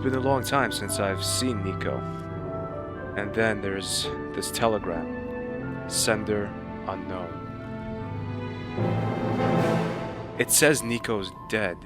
been a long time since I've seen Nico. And then there's this telegram. Sender unknown. It says Nico's dead.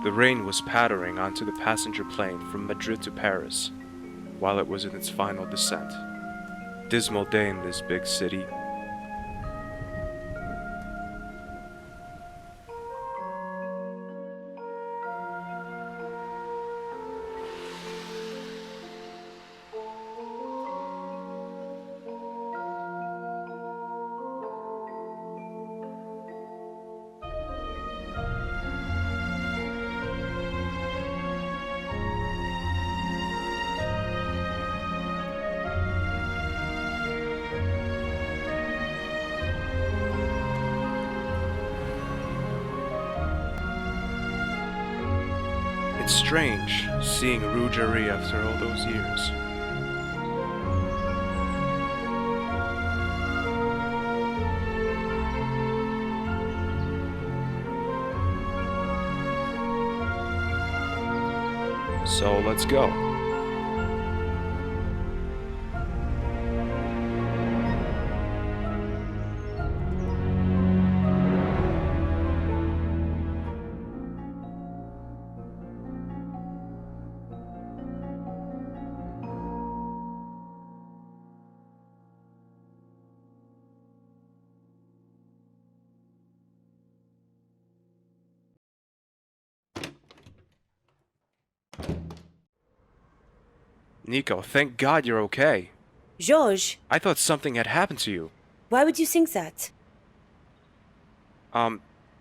The rain was pattering onto the passenger plane from Madrid to Paris, while it was in its final descent. Dismal day in this big city. It's strange seeing Rougerie after all those years. So let's go. Nico, thank God you're okay. Georges, I thought something had happened to you. why would you think that?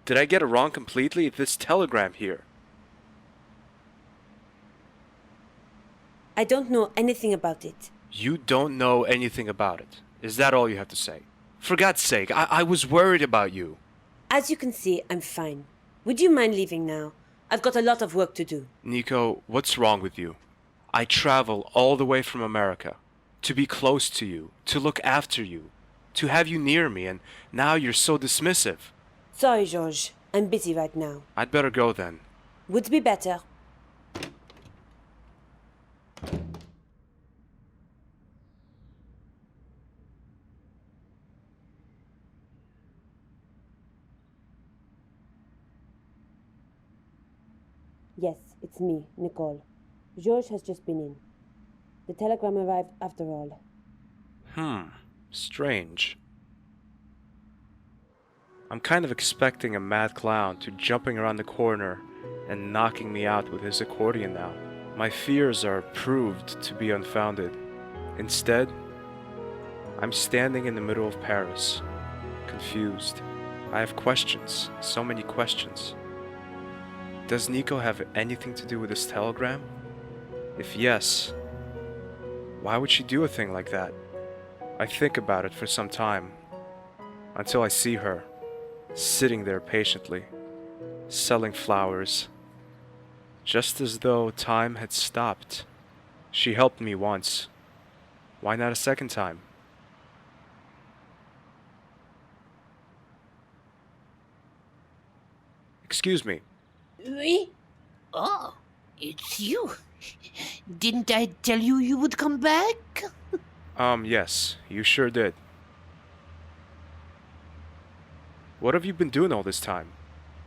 Did I get it wrong completely? This telegram here. I don't know anything about it. You don't know anything about it. Is that all you have to say? For God's sake, I was worried about you. As you can see, I'm fine. Would you mind leaving now? I've got a lot of work to do. Nico, what's wrong with you? I travel all the way from America to be close to you, to look after you, to have you near me, and now you're so dismissive. Sorry, Georges. I'm busy right now. I'd better go then. Would be better. Yes, it's me, Nicole. Georges has just been in. The telegram arrived after all. Strange. I'm kind of expecting a mad clown to jumping around the corner and knocking me out with his accordion now. My fears are proved to be unfounded. Instead, I'm standing in the middle of Paris, confused. I have questions, so many questions. Does Nico have anything to do with this telegram? If yes, why would she do a thing like that? I think about it for some time, until I see her, sitting there patiently, selling flowers, just as though time had stopped. She helped me once. Why not a second time? Excuse me. Oui? Oh, it's you. Didn't I tell you you would come back? Yes, you sure did. What have you been doing all this time?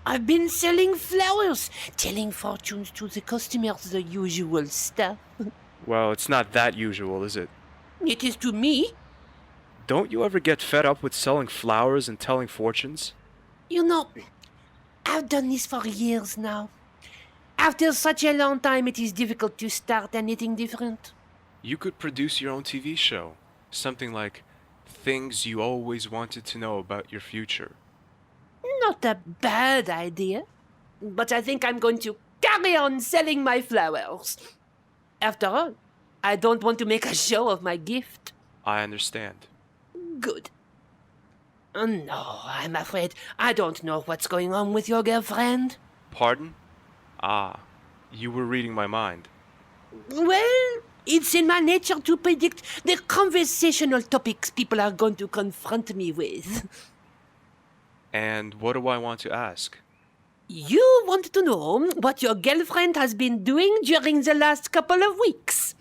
I've been selling flowers, telling fortunes to the customers, the usual stuff. Well, it's not that usual, is it? It is to me. Don't you ever get fed up with selling flowers and telling fortunes? You know, I've done this for years now. After such a long time, it is difficult to start anything different. You could produce your own TV show. Something like things you always wanted to know about your future. Not a bad idea. But I think I'm going to carry on selling my flowers. After all, I don't want to make a show of my gift. I understand. Good. No, I'm afraid I don't know what's going on with your girlfriend. Pardon? Ah, you were reading my mind. Well, it's in my nature to predict the conversational topics people are going to confront me with. And what do I want to ask? You want to know what your girlfriend has been doing during the last couple of weeks.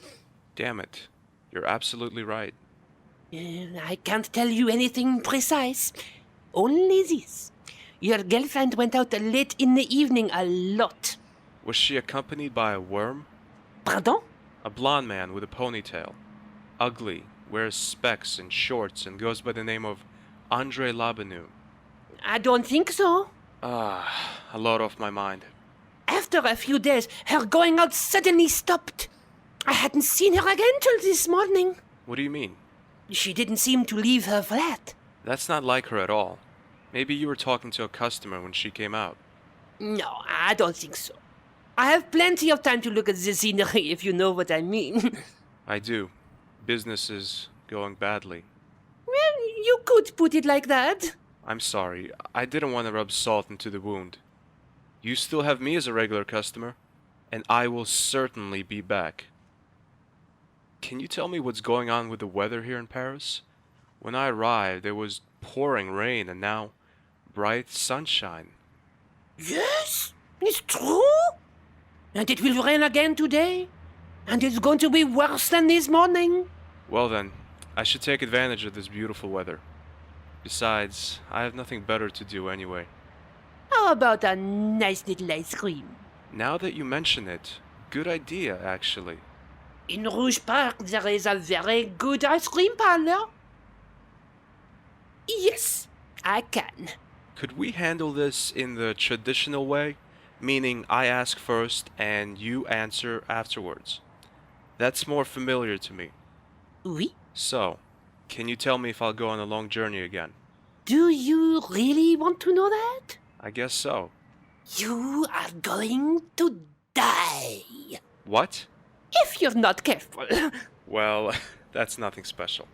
Damn it. You're absolutely right. I can't tell you anything precise. Only this. Your girlfriend went out late in the evening a lot. Was she accompanied by a worm? Pardon? A blonde man with a ponytail. Ugly, wears specs and shorts and goes by the name of Andre Labenu. I don't think so. Ah, a lot off my mind. After a few days, her going out suddenly stopped. I hadn't seen her again till this morning. What do you mean? She didn't seem to leave her flat. That's not like her at all. Maybe you were talking to a customer when she came out. No, I don't think so. I have plenty of time to look at the scenery, if you know what I mean. I do. Business is going badly. Well, you could put it like that. I'm sorry. I didn't want to rub salt into the wound. You still have me as a regular customer, and I will certainly be back. Can you tell me what's going on with the weather here in Paris? When I arrived, there was pouring rain, and now bright sunshine. Yes, it's true. And it will rain again today. And it's going to be worse than this morning. Well then, I should take advantage of this beautiful weather. Besides, I have nothing better to do anyway. How about a nice little ice cream? Now that you mention it, good idea, actually. In Rouge Park, there is a very good ice cream parlor. Yes, I can. Could we handle this in the traditional way? Meaning I ask first and you answer afterwards. That's more familiar to me. Oui, So, can you tell me if I'll go on a long journey again? Do you really want to know that? I guess so. You are going to die. What? If you're not careful. Well, that's nothing special.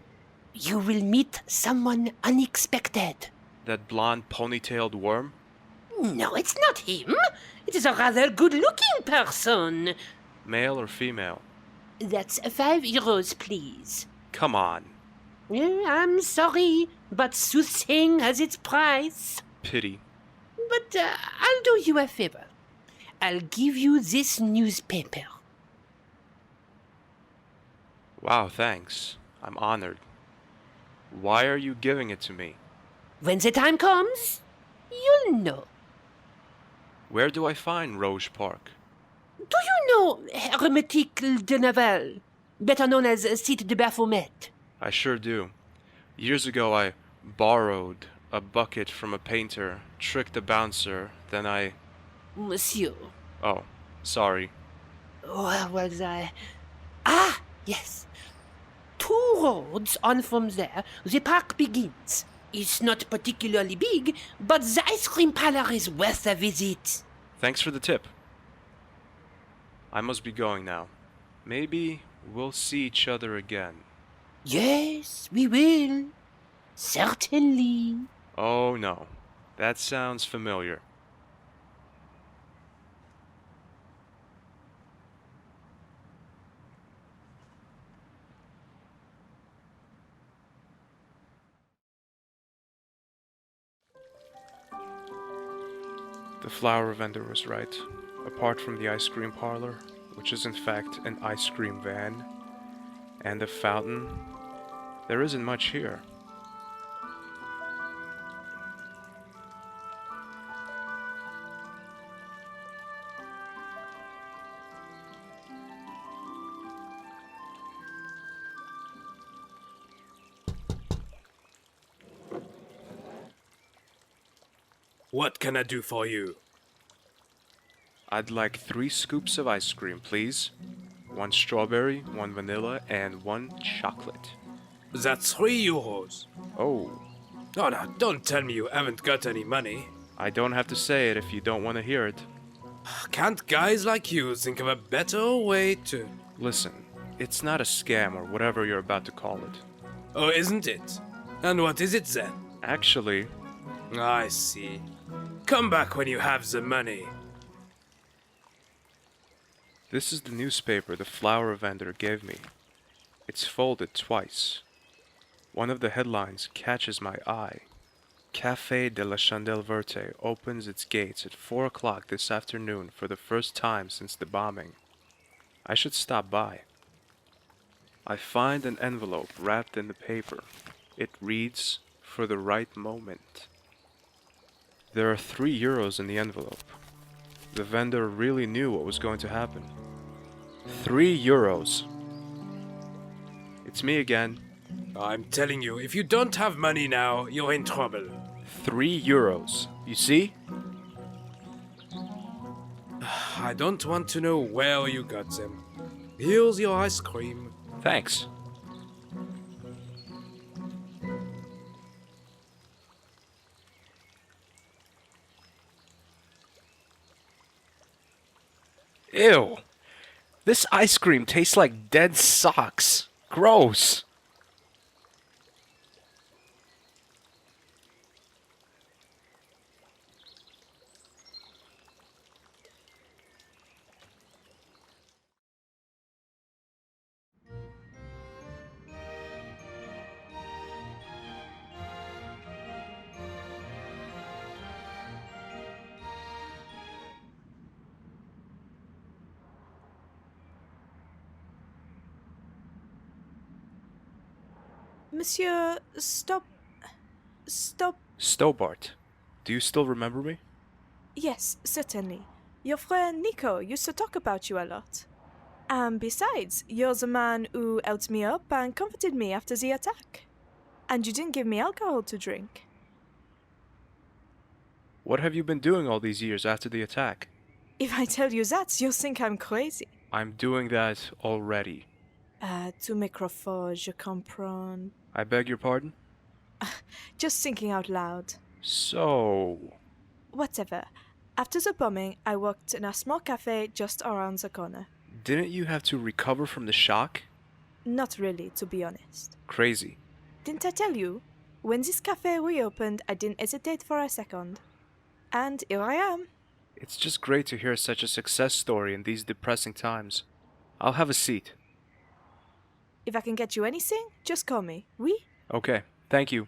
You will meet someone unexpected. That blonde ponytailed worm? No, it's not him. It is a rather good-looking person. Male or female? That's €5, please. Come on. I'm sorry, but soothsaying has its price. Pity. But I'll do you a favor. I'll give you this newspaper. Wow, thanks. I'm honored. Why are you giving it to me? When the time comes, you'll know. Where do I find Rouge Park? Do you know Hermétique de Naval, better known as Site de Baphomet? I sure do. Years ago, I borrowed a bucket from a painter, tricked a bouncer, then I... Monsieur, Oh, sorry. where was I? Ah, yes. 2 roads on from there, the park begins. It's not particularly big, but the ice cream parlor is worth a visit. Thanks for the tip. I must be going now. Maybe we'll see each other again. Yes, we will. Certainly. Oh no, that sounds familiar. The flower vendor was right. Apart from the ice cream parlor, which is in fact an ice cream van, and the fountain, there isn't much here. What can I do for you? I'd like 3 scoops of ice cream, please. 1 strawberry, 1 vanilla, and 1 chocolate. That's €3. Oh, Oh, no, don't tell me you haven't got any money. I don't have to say it if you don't want to hear it. Can't guys like you think of a better way to... Listen, it's not a scam or whatever you're about to call it. Oh, isn't it? And what is it then? Actually, I see. Come back when you have the money. this is the newspaper the flower vendor gave me. It's folded twice. One of the headlines catches my eye. Café de la Chandelle Verte opens its gates at 4 o'clock this afternoon for the first time since the bombing. I should stop by. I find an envelope wrapped in the paper. It reads, "For the right moment." There are €3 in the envelope. The vendor really knew what was going to happen. €3. It's me again. I'm telling you, if you don't have money now, you're in trouble. €3. You see? I don't want to know where you got them. Here's your ice cream. Thanks. Ew. This ice cream tastes like dead socks. Gross. Monsieur, stop. Stobart, do you still remember me? Yes, certainly. Your friend Nico used to talk about you a lot. And besides, you're the man who helped me up and comforted me after the attack. And you didn't give me alcohol to drink. What have you been doing all these years after the attack? If I tell you that, you'll think I'm crazy. I'm doing that already. Tu microphone, je comprends. I beg your pardon? Just thinking out loud. So, Whatever. After the bombing, I worked in a small cafe just around the corner. didn't you have to recover from the shock? Not really, to be honest. Crazy. Didn't I tell you? When this cafe reopened, I didn't hesitate for a second. And here I am. It's just great to hear such a success story in these depressing times. I'll have a seat. If I can get you anything, just call me. Oui? Okay, thank you.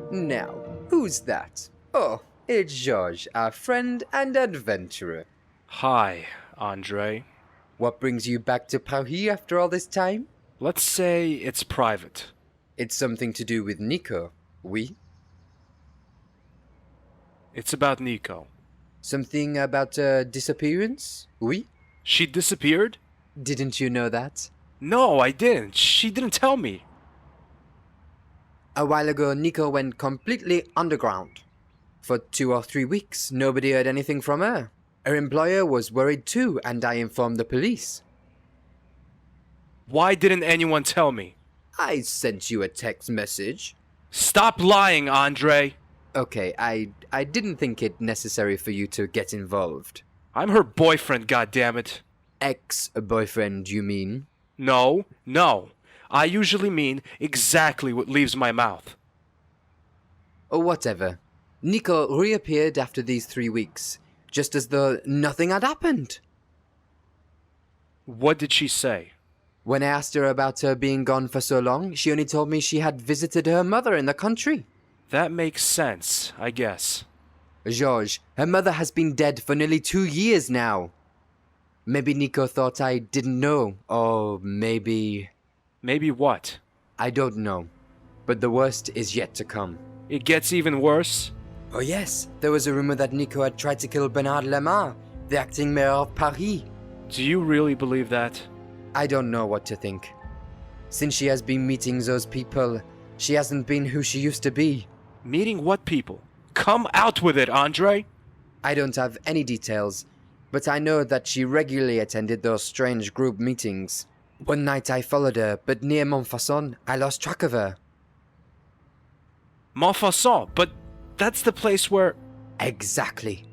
Now, who's that? Oh, it's George, our friend and adventurer. Hi, Andre. What brings you back to Paris after all this time? Let's say it's private. It's something to do with Nico, oui? It's about Nico. Something about a disappearance, oui? She disappeared? Didn't you know that? No, I didn't. She didn't tell me. A while ago, Nico went completely underground. For 2 or 3 weeks, nobody heard anything from her. Her employer was worried too, and I informed the police. Why didn't anyone tell me? I sent you a text message. Stop lying, Andre. Okay, I didn't think it necessary for you to get involved. I'm her boyfriend, goddammit. Ex-boyfriend, you mean? No. I usually mean exactly what leaves my mouth. Or whatever. Nico reappeared after these 3 weeks, just as though nothing had happened. What did she say? When I asked her about her being gone for so long, she only told me she had visited her mother in the country. That makes sense, I guess. Georges, her mother has been dead for nearly 2 years now. Maybe Nico thought I didn't know, or maybe... Maybe what? I don't know. But the worst is yet to come. It gets even worse? Oh yes, there was a rumor that Nico had tried to kill Bernard Lemar, the acting mayor of Paris. Do you really believe that? I don't know what to think. Since she has been meeting those people, she hasn't been who she used to be. Meeting what people? Come out with it, Andre! I don't have any details, but I know that she regularly attended those strange group meetings. One night I followed her, but near Montfaucon, I lost track of her. Montfaucon, but that's the place where... Exactly.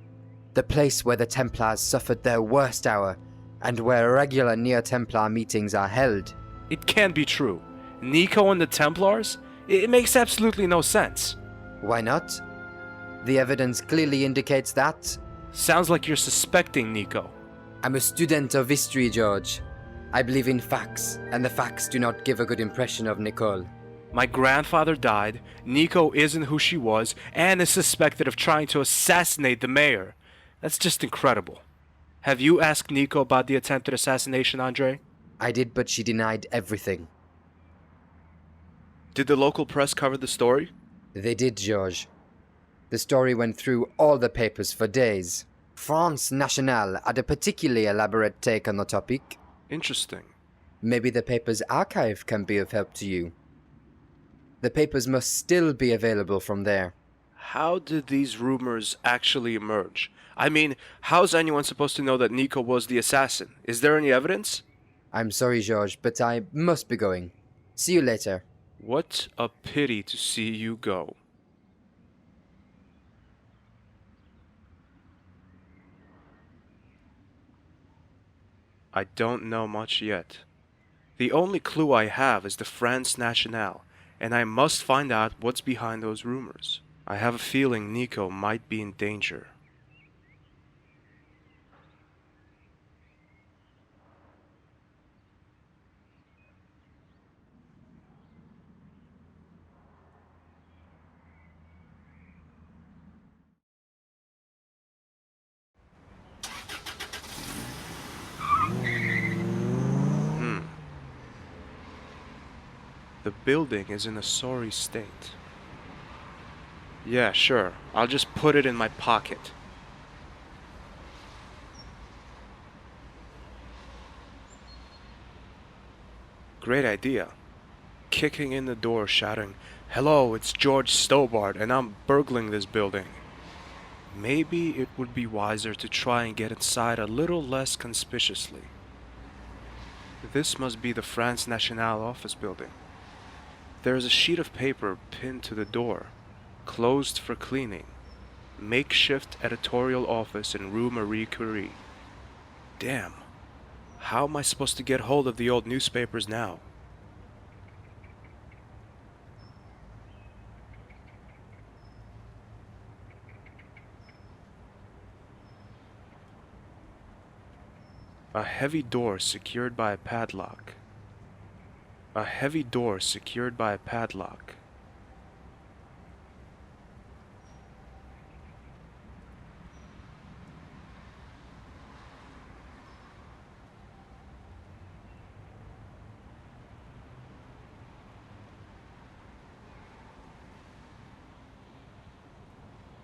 The place where the Templars suffered their worst hour, and where regular Neo-Templar meetings are held. It can't be true. Nico and the Templars? It makes absolutely no sense. Why not? The evidence clearly indicates that. Sounds like you're suspecting Nico. I'm a student of history, George. I believe in facts, and the facts do not give a good impression of Nicole. My grandfather died, Nico isn't who she was, and is suspected of trying to assassinate the mayor. That's just incredible. Have you asked Nico about the attempted assassination, Andre? I did, but she denied everything. Did the local press cover the story? They did, George. The story went through all the papers for days. France Nationale had a particularly elaborate take on the topic. Interesting. Maybe the paper's archive can be of help to you. The papers must still be available from there. How did these rumors actually emerge? I mean, how's anyone supposed to know that Nico was the assassin? Is there any evidence? I'm sorry, George, but I must be going. See you later. What a pity to see you go. I don't know much yet. The only clue I have is the France Nationale, and I must find out what's behind those rumors. I have a feeling Nico might be in danger. The building is in a sorry state. Yeah, sure. I'll just put it in my pocket. Great idea. kicking in the door, shouting, "Hello, it's George Stobart, and I'm burgling this building." Maybe it would be wiser to try and get inside a little less conspicuously. This must be the France Nationale office building. There is a sheet of paper pinned to the door, closed for cleaning. Makeshift editorial office in Rue Marie Curie. Damn. How am I supposed to get hold of the old newspapers now? A heavy door secured by a padlock. A heavy door secured by a padlock.